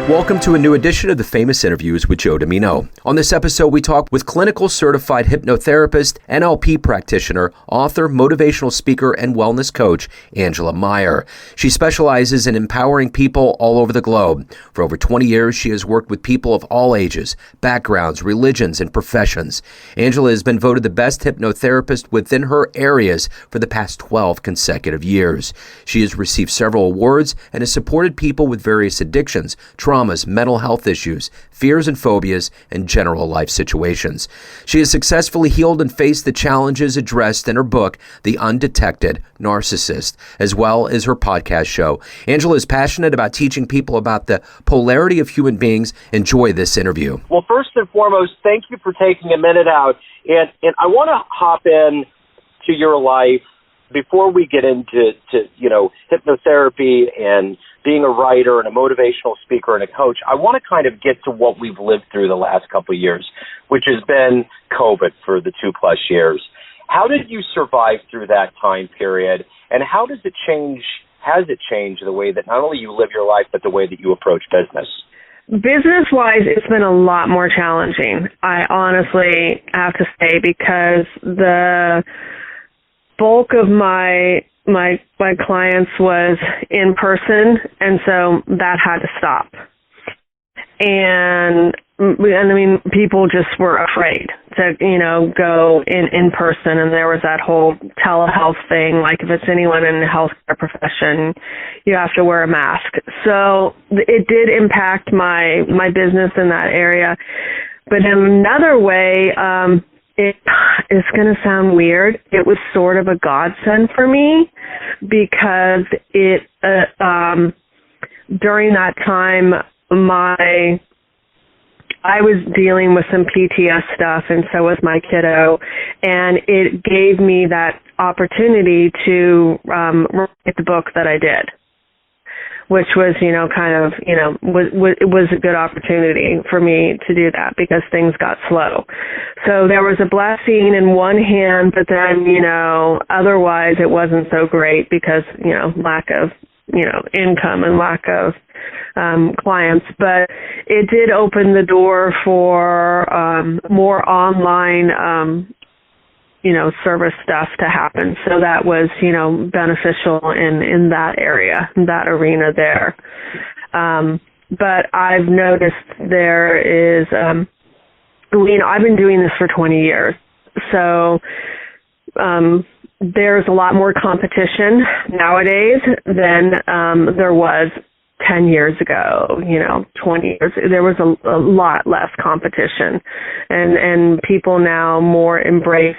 Welcome to a new edition of the Famous Interviews with Joe Dimino. On this episode, we talk with Clinical Certified Hypnotherapist, NLP Practitioner, author, motivational speaker, and wellness coach, Angela Myer. She specializes in empowering people all over the globe. For over 20 years, she has worked with people of all ages, backgrounds, religions, and professions. Angela has been voted the best hypnotherapist within her areas for the past 12 consecutive years. She has received several awards and has supported people with various addictions, traumas, mental health issues, fears and phobias, and general life situations. She has successfully healed and faced the challenges addressed in her book, The Undetected Narcissist, as well as her podcast show. Angela is passionate about teaching people about the polarity of human beings. Enjoy this interview. Well, first and foremost, thank you for taking a minute out. And I want to hop in to your life before we get into hypnotherapy and being a writer and a motivational speaker and a coach. I want to kind of get to what we've lived through the last couple of years, which has been COVID for the 2+ years. How did you survive through that time period, and how has it changed the way that not only you live your life, but the way that you approach business? Business-wise, it's been a lot more challenging, I honestly have to say, because the bulk of my clients was in person, and so that had to stop. And I mean, people just were afraid to, go in person, and there was that whole telehealth thing, like if it's anyone in the healthcare profession, you have to wear a mask. So it did impact my business in that area. But in another way, it's going to sound weird. It was sort of a godsend for me because it during that time I was dealing with some PTS stuff, and so was my kiddo, and it gave me that opportunity to write the book that I did, which was, it was a good opportunity for me to do that because things got slow. So there was a blessing in one hand, but then, otherwise it wasn't so great because, lack of, income and lack of clients. But it did open the door for more online service stuff to happen. So that was, beneficial in that area, that arena there. But I've noticed there is, I've been doing this for 20 years. So there's a lot more competition nowadays than there was 10 years ago, 20 years. There was a lot less competition, and people now more embrace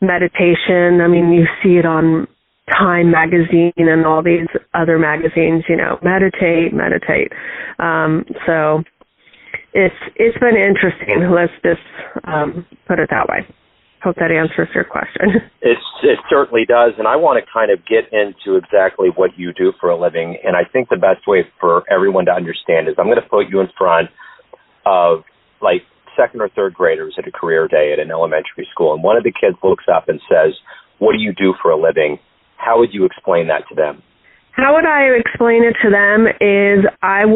meditation. I mean, you see it on Time magazine and all these other magazines, meditate. So it's been interesting. Let's just put it that way. Hope that answers your question. It certainly does, and I want to kind of get into exactly what you do for a living, and I think the best way for everyone to understand is I'm going to put you in front of, like, second or third graders at a career day at an elementary school, and one of the kids looks up and says, "What do you do for a living?" How would you explain that to them? How would I explain it to them is I'm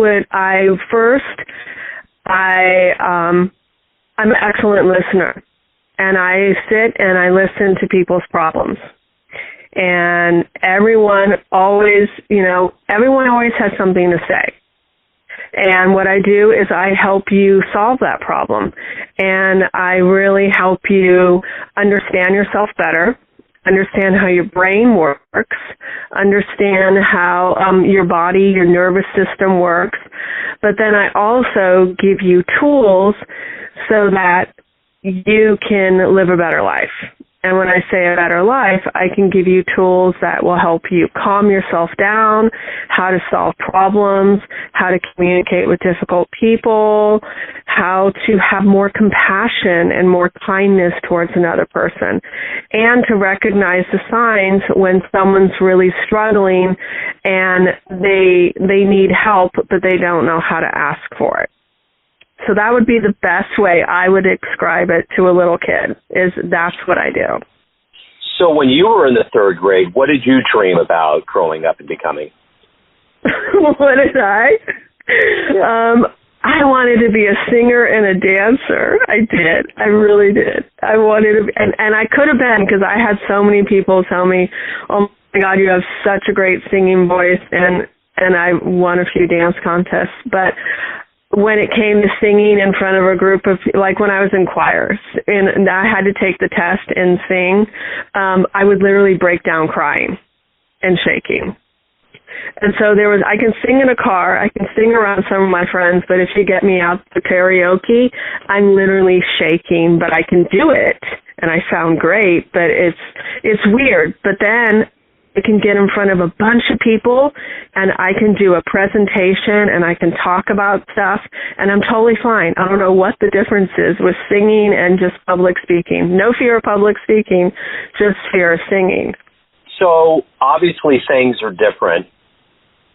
an excellent listener. And I sit and I listen to people's problems. And everyone always has something to say. And what I do is I help you solve that problem. And I really help you understand yourself better, understand how your brain works, understand how your body, your nervous system works. But then I also give you tools so that you can live a better life. And when I say a better life, I can give you tools that will help you calm yourself down, how to solve problems, how to communicate with difficult people, how to have more compassion and more kindness towards another person, and to recognize the signs when someone's really struggling and they need help, but they don't know how to ask for it. So that would be the best way I would describe it to a little kid, is that's what I do. So when you were in the third grade, what did you dream about growing up and becoming? What did I? I wanted to be a singer and a dancer. I did. I really did. I wanted to be, and I could have been, because I had so many people tell me, oh my God, you have such a great singing voice, and I won a few dance contests. But when it came to singing in front of a group of, like when I was in choir and I had to take the test and sing, I would literally break down crying and shaking. And so I can sing in a car, I can sing around some of my friends, but if you get me out to karaoke, I'm literally shaking, but I can do it, and I sound great, but it's weird. But then I can get in front of a bunch of people, and I can do a presentation, and I can talk about stuff, and I'm totally fine. I don't know what the difference is with singing and just public speaking. No fear of public speaking, just fear of singing. So obviously things are different.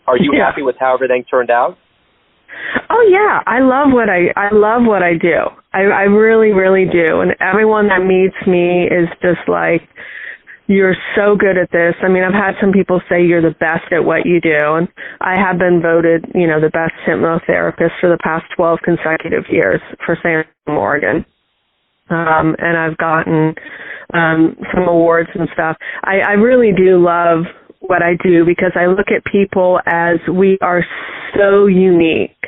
Are you happy with how everything turned out? Oh yeah, I love what I do. I really, really do. And everyone that meets me is just like, you're so good at this. I mean, I've had some people say you're the best at what you do, and I have been voted, the best hypnotherapist for the past 12 consecutive years for San Oregon. And I've gotten some awards and stuff. I really do love what I do, because I look at people as we are so unique,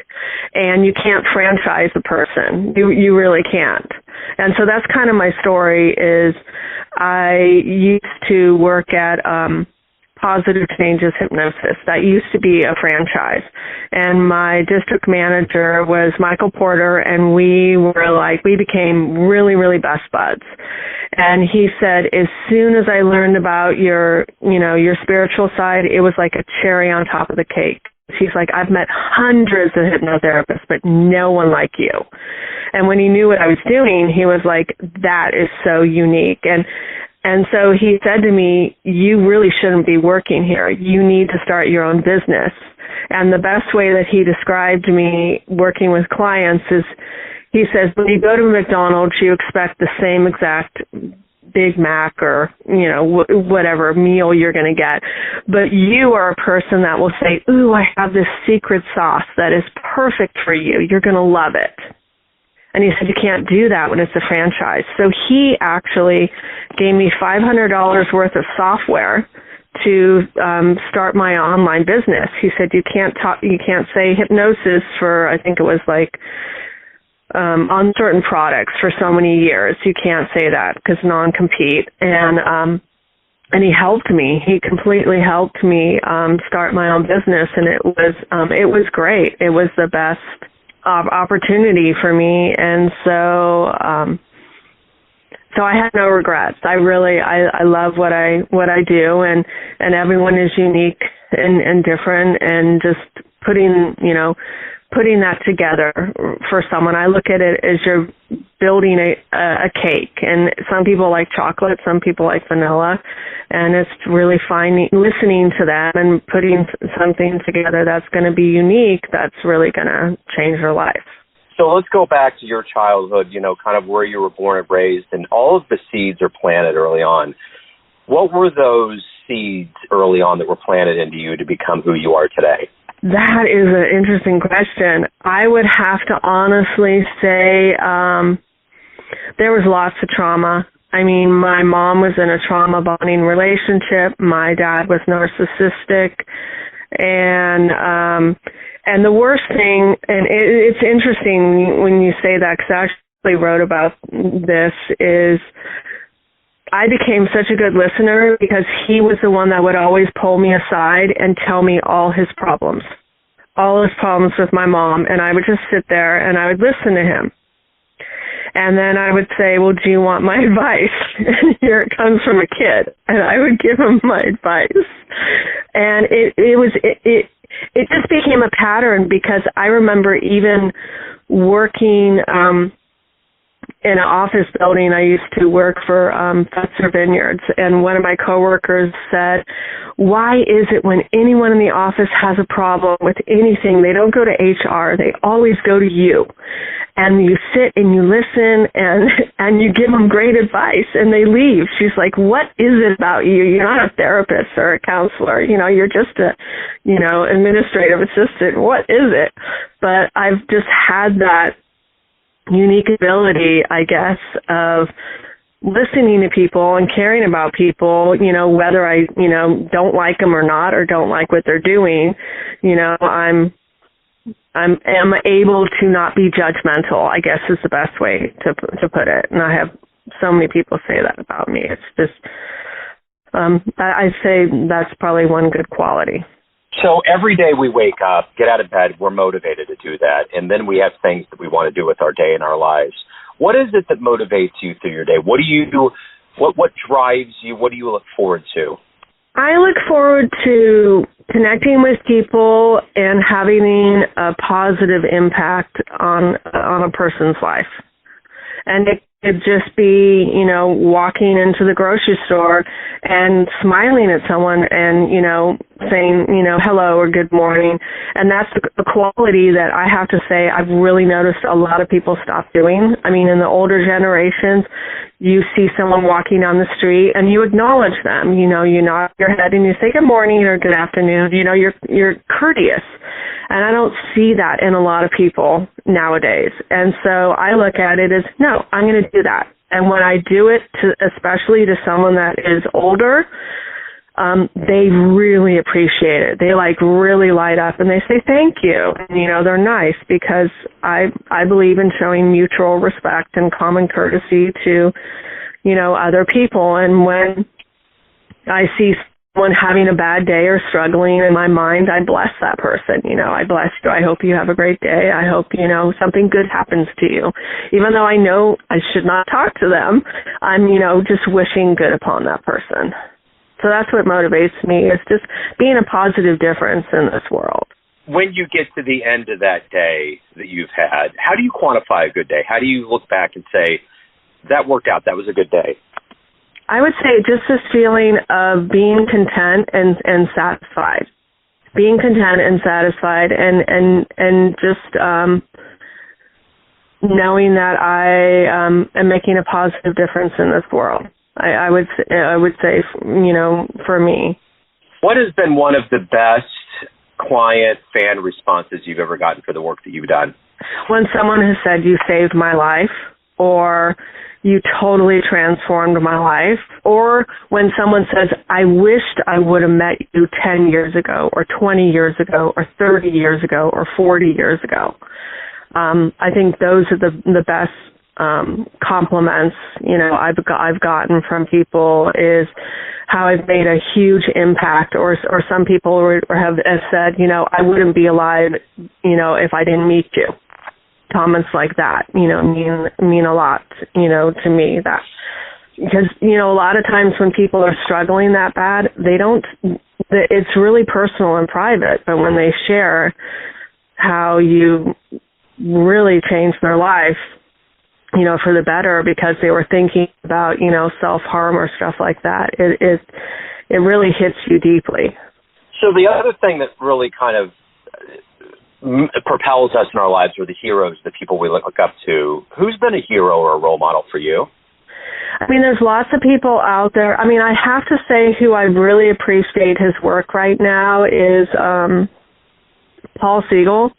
and you can't franchise a person. You really can't. And so that's kind of my story. Is I used to work at Positive Changes Hypnosis. That used to be a franchise. And my district manager was Michael Porter, and we became really, really best buds. And he said, as soon as I learned about your spiritual side, it was like a cherry on top of the cake. He's like, I've met hundreds of hypnotherapists, but no one like you. And when he knew what I was doing, he was like, that is so unique. And so he said to me, you really shouldn't be working here. You need to start your own business. And the best way that he described me working with clients is, he says, when you go to McDonald's, you expect the same exact Big Mac or, whatever meal you're going to get. But you are a person that will say, ooh, I have this secret sauce that is perfect for you. You're going to love it. And he said, you can't do that when it's a franchise. So he actually gave me $500 worth of software to start my online business. He said, you can't say hypnosis for, I think it was like, on certain products for so many years. You can't say that because non-compete. And he helped me. He completely helped me start my own business, and it was great. It was the best opportunity for me, and so I had no regrets. I love what I do, and everyone is unique and different, and just putting that together for someone. I look at it as you're building a cake, and some people like chocolate, some people like vanilla, and it's really listening to them and putting something together that's going to be unique, that's really going to change your life. So let's go back to your childhood, kind of where you were born and raised, and all of the seeds are planted early on. What were those seeds early on that were planted into you to become who you are today? That is an interesting question. I would have to honestly say there was lots of trauma. I mean, my mom was in a trauma bonding relationship. My dad was narcissistic. And the worst thing, and it's interesting when you say that, because I actually wrote about this, is I became such a good listener because he was the one that would always pull me aside and tell me all his problems with my mom. And I would just sit there and I would listen to him. And then I would say, well, do you want my advice? And here it comes from a kid. And I would give him my advice. And it just became a pattern, because I remember even working in an office building. I used to work for Fetzer Vineyards, and one of my coworkers said, why is it when anyone in the office has a problem with anything, they don't go to HR, they always go to you? And you sit and you listen and you give them great advice and they leave. She's like, what is it about you? You're not a therapist or a counselor. You're just a, administrative assistant. What is it? But I've just had that unique ability, I guess, of listening to people and caring about people, whether I, don't like them or not, or don't like what they're doing. I'm able to not be judgmental, I guess is the best way to put it. And I have so many people say that about me. It's just, I say that's probably one good quality. So every day we wake up, get out of bed, we're motivated to do that. And then we have things that we want to do with our day and our lives. What is it that motivates you through your day? What do you do? What drives you? What do you look forward to? I look forward to connecting with people and having a positive impact on a person's life. And it could just be, walking into the grocery store and smiling at someone and, saying, hello or good morning. And that's a quality that I have to say I've really noticed a lot of people stop doing. I mean, in the older generations, you see someone walking down the street and you acknowledge them. You nod your head and you say good morning or good afternoon. You're courteous. And I don't see that in a lot of people nowadays. And so I look at it as, no, I'm going to do that. And when I do it, especially to someone that is older, they really appreciate it. They really light up and they say thank you. And, they're nice because I believe in showing mutual respect and common courtesy to, other people. And when I see someone having a bad day or struggling in my mind, I bless that person. I bless you. I hope you have a great day. I hope, something good happens to you. Even though I know I should not talk to them, I'm, just wishing good upon that person. So that's what motivates me, is just being a positive difference in this world. When you get to the end of that day that you've had, how do you quantify a good day? How do you look back and say, that worked out, that was a good day? I would say just this feeling of being content and satisfied. Being content and satisfied and just knowing that I am making a positive difference in this world. I would say, for me. What has been one of the best client fan responses you've ever gotten for the work that you've done? When someone has said, you saved my life, or you totally transformed my life, or when someone says, I wished I would have met you 10 years ago, or 20 years ago, or 30 years ago, or 40 years ago. I think those are the best compliments, I've gotten from people, is how I've made a huge impact, or some people have said, I wouldn't be alive, if I didn't meet you. Comments like that, mean a lot, to me, that, because, a lot of times when people are struggling that bad, it's really personal and private, but when they share how you really changed their life, for the better, because they were thinking about, self-harm or stuff like that, it really hits you deeply. So the other thing that really kind of propels us in our lives are the heroes, the people we look up to. Who's been a hero or a role model for you? I mean, there's lots of people out there. I mean, I have to say who I really appreciate his work right now is Paul Siegel.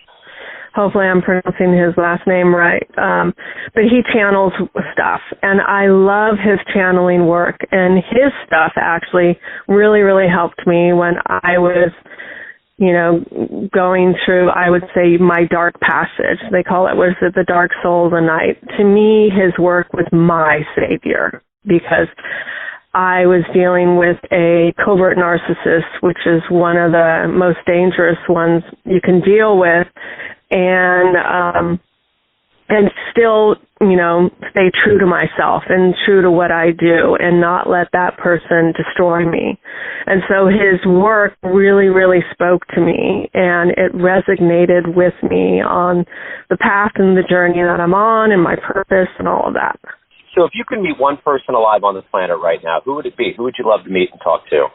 Hopefully I'm pronouncing his last name right. But he channels stuff, and I love his channeling work. And his stuff actually really, really helped me when I was, going through, I would say, my dark passage. They call it, the dark soul of the night. To me, his work was my savior, because I was dealing with a covert narcissist, which is one of the most dangerous ones you can deal with. And still stay true to myself and true to what I do and not let that person destroy me. And so his work really, really spoke to me, and it resonated with me on the path and the journey that I'm on and my purpose and all of that. So if you could meet one person alive on the planet right now, who would it be? Who would you love to meet and talk to?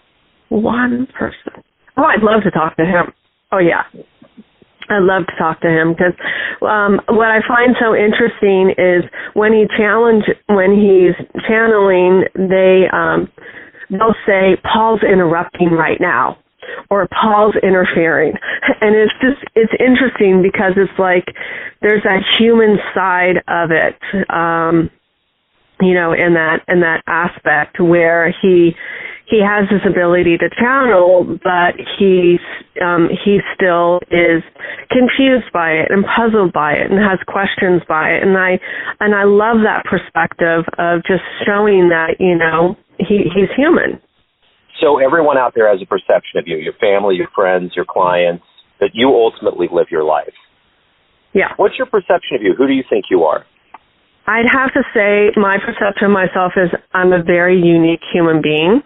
One person. Oh, I'd love to talk to him. Oh, yeah. I'd love to talk to him because what I find so interesting is when he's channeling, they'll say, Paul's interrupting right now, or Paul's interfering. And it's interesting because it's like there's that human side of it, in that aspect where he has this ability to channel, but he still is confused by it and puzzled by it and has questions by it. And I love that perspective of just showing that, he's human. So everyone out there has a perception of you, your family, your friends, your clients, that you ultimately live your life. Yeah. What's your perception of you? Who do you think you are? I'd have to say my perception of myself is I'm a very unique human being.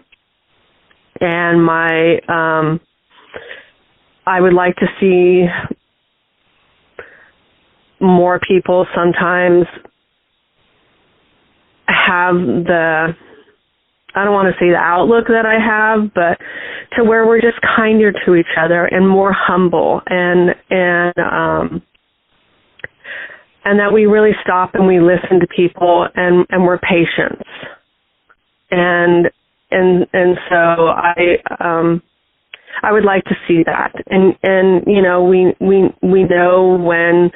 And I would like to see more people sometimes have I don't want to say the outlook that I have, but to where we're just kinder to each other and more humble and that we really stop and we listen to people and we're patient. And so I would like to see that. And we know when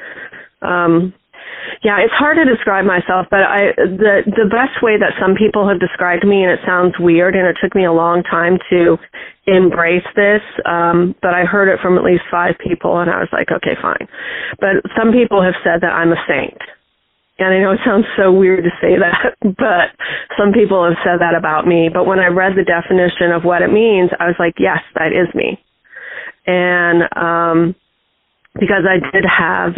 it's hard to describe myself, but the best way that some people have described me, and it sounds weird and it took me a long time to embrace this, but I heard it from at least 5 people and I was like, okay, fine. But some people have said that I'm a saint. And I know it sounds so weird to say that, but some people have said that about me. But when I read the definition of what it means, I was like, yes, that is me. And because I did have,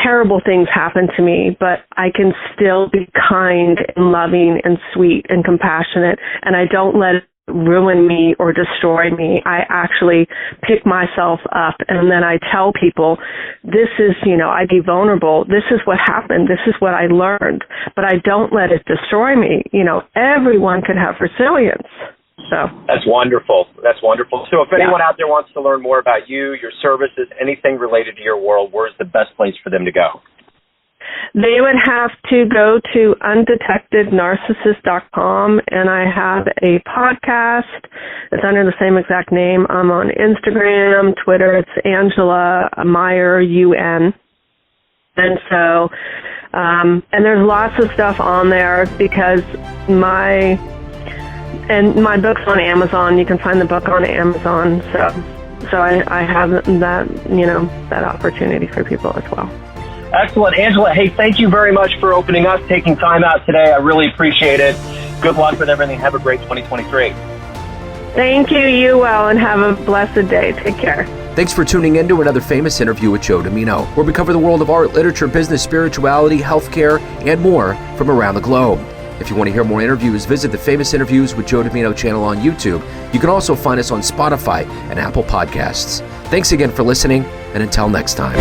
terrible things happen to me, but I can still be kind and loving and sweet and compassionate, and I don't let it ruin me or destroy me. I actually pick myself up, and then I tell people, this is, I be vulnerable. This is what happened. This is what I learned, but I don't let it destroy me. Everyone can have resilience. So That's wonderful. So if anyone out there wants to learn more about you, your services, anything related to your world, where's the best place for them to go? They would have to go to undetectednarcissist.com, and I have a podcast. It's under the same exact name. I'm on Instagram, Twitter. It's Angela Myer, UN. And so, and there's lots of stuff on there because my book's on Amazon. You can find the book on Amazon. So I have that opportunity for people as well. Excellent. Angela, hey, thank you very much for opening up, taking time out today. I really appreciate it. Good luck with everything. Have a great 2023. Thank you. You well, and have a blessed day. Take care. Thanks for tuning in to another famous interview with Joe Dimino, where we cover the world of art, literature, business, spirituality, healthcare, and more from around the globe. If you want to hear more interviews, visit the Famous Interviews with Joe Dimino channel on YouTube. You can also find us on Spotify and Apple Podcasts. Thanks again for listening, and until next time.